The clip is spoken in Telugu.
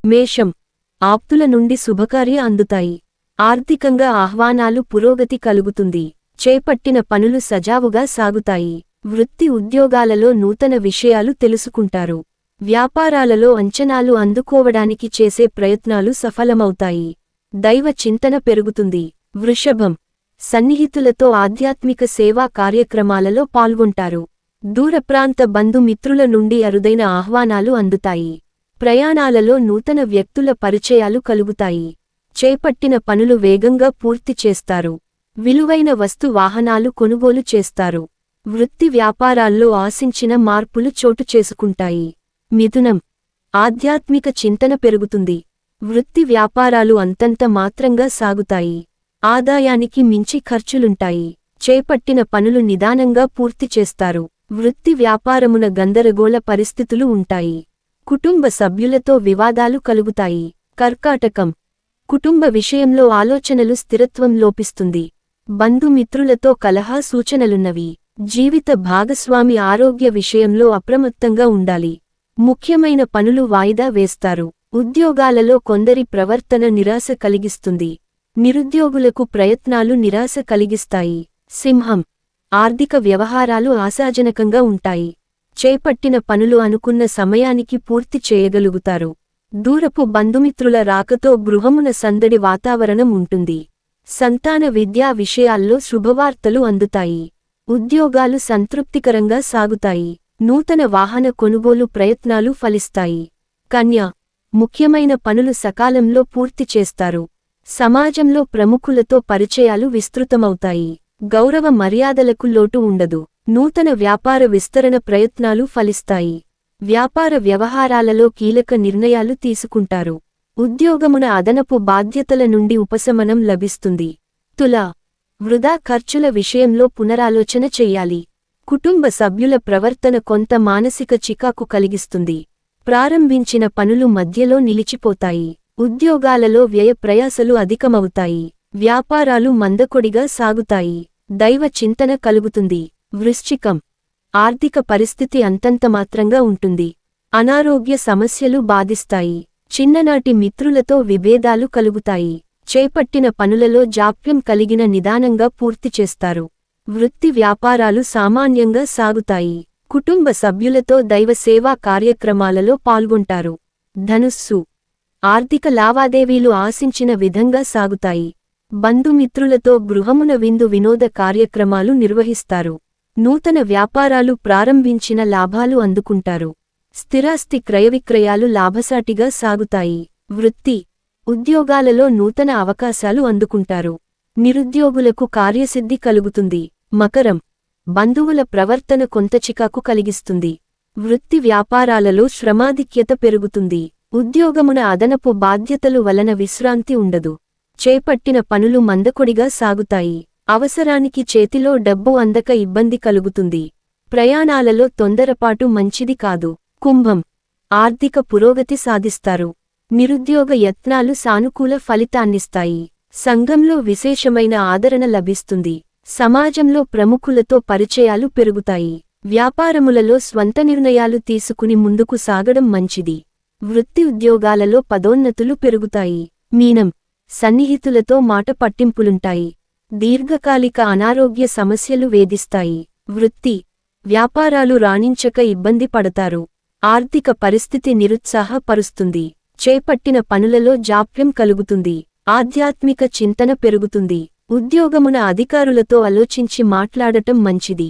మేషం, ఆప్తుల నుండి శుభకార్య అందుతాయి. ఆర్థికంగా ఆహ్వానాలు పురోగతి కలుగుతుంది. చేపట్టిన పనులు సజావుగా సాగుతాయి. వృత్తి ఉద్యోగాలలో నూతన విషయాలు తెలుసుకుంటారు. వ్యాపారాలలో అంచనాలు అందుకోవడానికి చేసే ప్రయత్నాలు సఫలమవుతాయి. దైవ చింతన పెరుగుతుంది. వృషభం, సన్నిహితులతో ఆధ్యాత్మిక సేవా కార్యక్రమాలలో పాల్గొంటారు. దూరప్రాంత బంధుమిత్రుల నుండి అరుదైన ఆహ్వానాలు అందుతాయి. ప్రయాణాలలో నూతన వ్యక్తుల పరిచయాలు కలుగుతాయి. చేపట్టిన పనులు వేగంగా పూర్తి చేస్తారు. విలువైన వస్తు వాహనాలు కొనుగోలు చేస్తారు. వృత్తి వ్యాపారాల్లో ఆశించిన మార్పులు చోటు చేసుకుంటాయి. మిథునం, ఆధ్యాత్మిక చింతన పెరుగుతుంది. వృత్తి వ్యాపారాలు అంతంత మాత్రంగా సాగుతాయి. ఆదాయానికి మించి ఖర్చులుంటాయి. చేపట్టిన పనులు నిదానంగా పూర్తి చేస్తారు. వృత్తి వ్యాపారమున గందరగోళ పరిస్థితులు ఉంటాయి. కుటుంబ సభ్యులతో వివాదాలు కలుగుతాయి. కర్కాటకం, కుటుంబ విషయంలో ఆలోచనలు స్థిరత్వం లోపిస్తుంది. బంధుమిత్రులతో కలహా సూచనలున్నవి. జీవిత భాగస్వామి ఆరోగ్య విషయంలో అప్రమత్తంగా ఉండాలి. ముఖ్యమైన పనులు వాయిదా వేస్తారు. ఉద్యోగాలలో కొందరి ప్రవర్తన నిరాశ కలిగిస్తుంది. నిరుద్యోగులకు ప్రయత్నాలు నిరాశ కలిగిస్తాయి. సింహం, ఆర్థిక వ్యవహారాలు ఆశాజనకంగా ఉంటాయి. చేపట్టిన పనులు అనుకున్న సమయానికి పూర్తి చేయగలుగుతారు. దూరపు బంధుమిత్రుల రాకతో గృహమున సందడి వాతావరణం ఉంటుంది. సంతాన విద్యా విషయాల్లో శుభవార్తలు అందుతాయి. ఉద్యోగాలు సంతృప్తికరంగా సాగుతాయి. నూతన వాహన కొనుగోలు ప్రయత్నాలు ఫలిస్తాయి. కన్య, ముఖ్యమైన పనులు సకాలంలో పూర్తి చేస్తారు. సమాజంలో ప్రముఖులతో పరిచయాలు విస్తృతమవుతాయి. గౌరవ మర్యాదలకు లోటు ఉండదు. నూతన వ్యాపార విస్తరణ ప్రయత్నాలు ఫలిస్తాయి. వ్యాపార వ్యవహారాలలో కీలక నిర్ణయాలు తీసుకుంటారు. ఉద్యోగమున అదనపు బాధ్యతల నుండి ఉపశమనం లభిస్తుంది. తుల, వృధా ఖర్చుల విషయంలో పునరాలోచన చెయ్యాలి. కుటుంబ సభ్యుల ప్రవర్తన కొంత మానసిక చికాకు కలిగిస్తుంది. ప్రారంభించిన పనులు మధ్యలో నిలిచిపోతాయి. ఉద్యోగాలలో వ్యయ ప్రయాసలు అధికమవుతాయి. వ్యాపారాలు మందకొడిగా సాగుతాయి. దైవ చింతన కలుగుతుంది. వృశ్చికం, ఆర్థిక పరిస్థితి అంతంతమాత్రంగా ఉంటుంది. అనారోగ్య సమస్యలు బాధిస్తాయి. చిన్ననాటి మిత్రులతో విభేదాలు కలుగుతాయి. చేపట్టిన పనులలో జాప్యం కలిగిన నిదానంగా పూర్తి చేస్తారు. వృత్తి వ్యాపారాలు సామాన్యంగా సాగుతాయి. కుటుంబ సభ్యులతో దైవ సేవా కార్యక్రమాలలో పాల్గొంటారు. ధనుస్సు, ఆర్థిక లావాదేవీలు ఆశించిన విధంగా సాగుతాయి. బంధుమిత్రులతో గృహమున విందు వినోద కార్యక్రమాలు నిర్వహిస్తారు. నూతన వ్యాపారాలు ప్రారంభించిన లాభాలు అందుకుంటారు. స్థిరాస్తి క్రయవిక్రయాలు లాభసాటిగా సాగుతాయి. వృత్తి ఉద్యోగాలలో నూతన అవకాశాలు అందుకుంటారు. నిరుద్యోగులకు కార్యసిద్ధి కలుగుతుంది. మకరం, బంధువుల ప్రవర్తన కొంత చికాకు కలిగిస్తుంది. వృత్తి వ్యాపారాలలో శ్రమాధిక్యత పెరుగుతుంది. ఉద్యోగమున అదనపు బాధ్యతలు వలన విశ్రాంతి ఉండదు. చేపట్టిన పనులు మందకొడిగా సాగుతాయి. అవసరానికి చేతిలో డబ్బు అందక ఇబ్బంది కలుగుతుంది. ప్రయాణాలలో తొందరపాటు మంచిది కాదు. కుంభం, ఆర్థిక పురోగతి సాధిస్తారు. నిరుద్యోగ యత్నాలు సానుకూల ఫలితాన్నిస్తాయి. సంఘంలో విశేషమైన ఆదరణ లభిస్తుంది. సమాజంలో ప్రముఖులతో పరిచయాలు పెరుగుతాయి. వ్యాపారములలో స్వంత నిర్ణయాలు తీసుకుని ముందుకు సాగడం మంచిది. వృత్తి ఉద్యోగాలలో పదోన్నతులు పెరుగుతాయి. మీనం, సన్నిహితులతో మాట పట్టింపులుంటాయి. దీర్ఘకాలిక అనారోగ్య సమస్యలు వేధిస్తాయి. వృత్తి వ్యాపారాలు రాణించక ఇబ్బంది పడతారు. ఆర్థిక పరిస్థితి నిరుత్సాహపరుస్తుంది. చేపట్టిన పనులలో జాప్యం కలుగుతుంది. ఆధ్యాత్మిక చింతన పెరుగుతుంది. ఉద్యోగమున అధికారులతో ఆలోచించి మాట్లాడటం మంచిది.